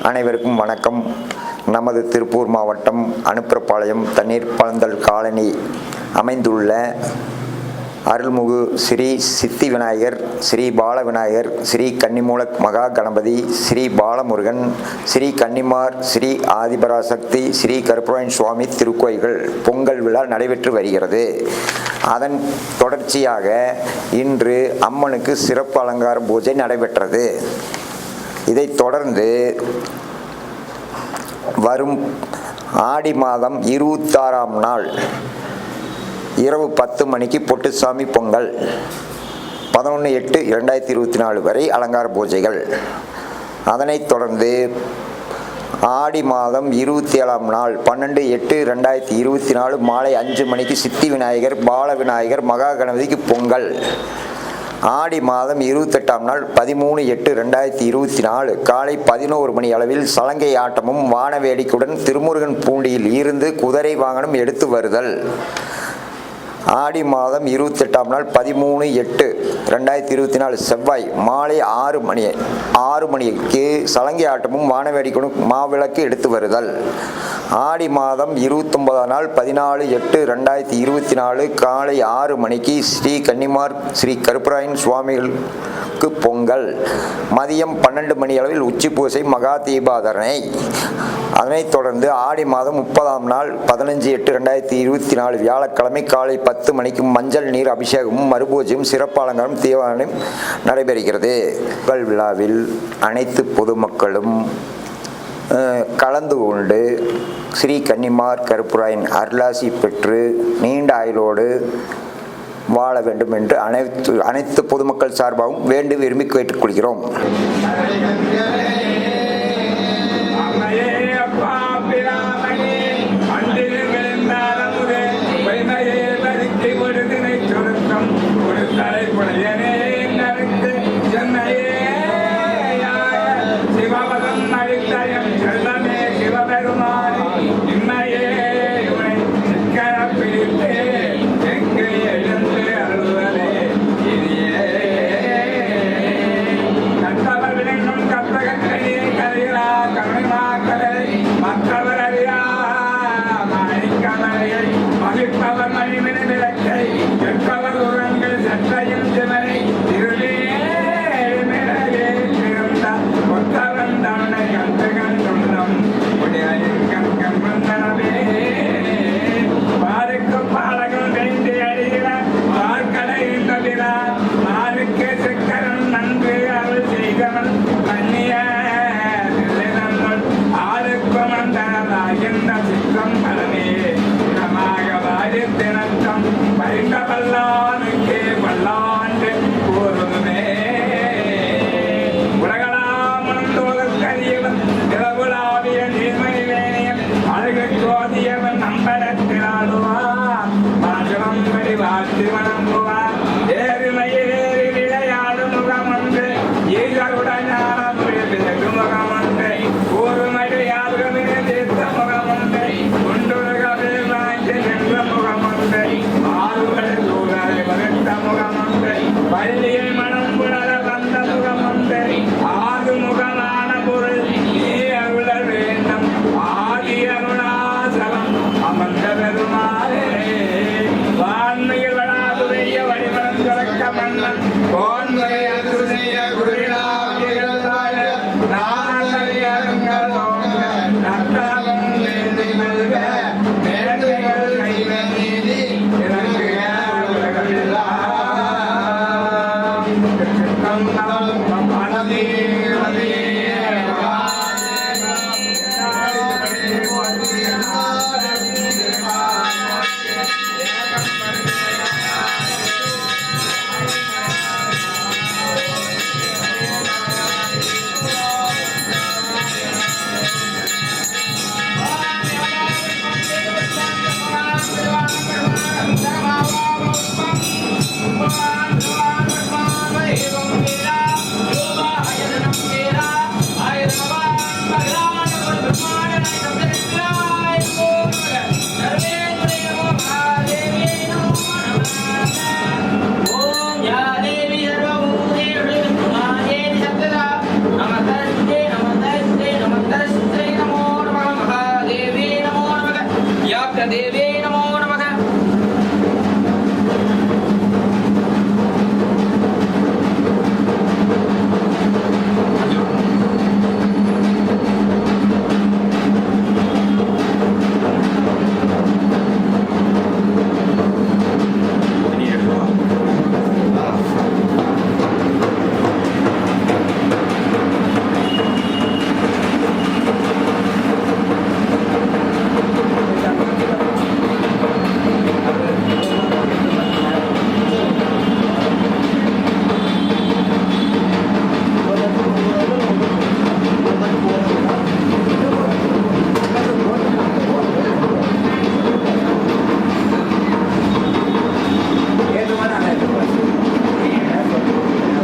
அனைவருக்கும் வணக்கம். நமது திருப்பூர் மாவட்டம் அனுப்பிரபாளையம் தண்ணீர் பழந்தல் காலனி அமைந்துள்ள அருள்மிகு ஸ்ரீ சித்தி விநாயகர், ஸ்ரீ பால விநாயகர், ஸ்ரீ கன்னிமூல மகா கணபதி, ஸ்ரீ பாலமுருகன், ஸ்ரீ கன்னிமார், ஸ்ரீ ஆதிபராசக்தி, ஸ்ரீ கருப்பராயன் சுவாமி திருக்கோயில்கள் பொங்கல் விழா நடைபெற்று வருகிறது. அதன் தொடர்ச்சியாக இன்று அம்மனுக்கு சிறப்பு அலங்கார பூஜை நடைபெற்றது. இதைத் தொடர்ந்து வரும் ஆடி மாதம் 26ஆம் நாள் இரவு 10 மணிக்கு பொட்டுசாமி பொங்கல், 11/8/2024 வரை அலங்கார பூஜைகள். அதனைத் தொடர்ந்து ஆடி மாதம் 27ஆம் நாள் 12/8/2024 மாலை 5 மணிக்கு சித்தி விநாயகர், பால விநாயகர், மகா கணபதிக்கு பொங்கல். ஆடி மாதம் 28ஆம் நாள் 13/8/2024 காலை 11 மணி அளவில் சலங்கை ஆட்டமும் வானவேடிக்கையுடன் திருமுருகன் பூண்டியில் இருந்து குதிரை வாகனம் எடுத்து வருதல். ஆடி மாதம் 28ஆம் நாள் 13/8/2024 செவ்வாய் மாலை 6 மணிக்கு சலங்கை ஆட்டமும் வானவேடிக்கையுடன் மாவிளக்கு எடுத்து வருதல். ஆடி மாதம் 29ஆம் நாள் 14/8/2024 காலை 6 மணிக்கு ஸ்ரீ கன்னிமார், ஸ்ரீ கருப்பராயன் சுவாமிகளுக்கு பொங்கல். மதியம் 12 மணி அளவில் உச்சி பூசை, மகா தீபாதரணை. அதனைத் தொடர்ந்து ஆடி மாதம் 30ஆம் நாள் 15/8/2024 வியாழக்கிழமை காலை 10 மணிக்கு மஞ்சள் நீர் அபிஷேகமும் மறுபூஜையும் சிறப்பு அலங்காரம் தீபாவளியும் நடைபெறுகிறது. பொங்கல் விழாவில் அனைத்து பொதுமக்களும் கலந்து கொண்டு ஸ்ரீ கன்னிமார் கருப்பராயன் அருளாசி பெற்று நீண்ட ஆயுளோடு வாழ வேண்டும் என்று அனைத்து பொதுமக்கள் சார்பாகவும் விரும்பி கேட்டுக்கொள்கிறோம்.